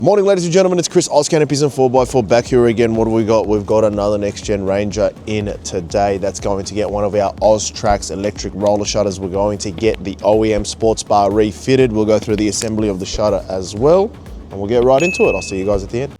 Morning, ladies and gentlemen, it's Chris, Canopies and 4x4 back here again. What do we got? We've got another next-gen Ranger in today that's going to get one of our Oztrax electric roller shutters. We're going to get the OEM sports bar refitted. We'll go through the assembly of the shutter as well, and we'll get right into it. I'll see you guys at the end.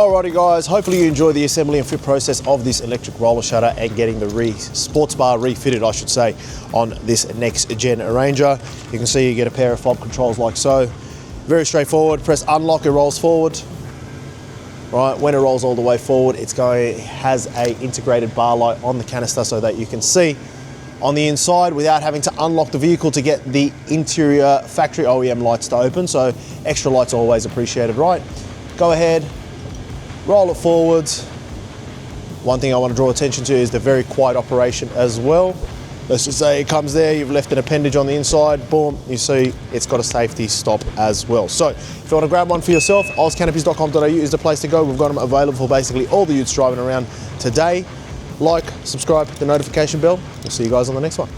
Alrighty guys, hopefully you enjoy the assembly and fit process of this electric roller shutter and getting the sports bar refitted, I should say, on this next gen Ranger. You can see you get a pair of fob controls like so. Very straightforward. Press unlock, it rolls forward. Right, when it rolls all the way forward, it has a integrated bar light on the canister so that you can see on the inside without having to unlock the vehicle to get the interior factory OEM lights to open. So extra lights are always appreciated, right? Go ahead, roll it forwards. One thing I want to draw attention to is the very quiet operation as well. Let's just say it comes there, you've left an appendage on the inside, boom, you see it's got a safety stop as well. So if you want to grab one for yourself, ozcanopies.com.au is the place to go. We've got them available for basically all the youths driving around today. Like, subscribe, hit the notification bell. We'll see you guys on the next one.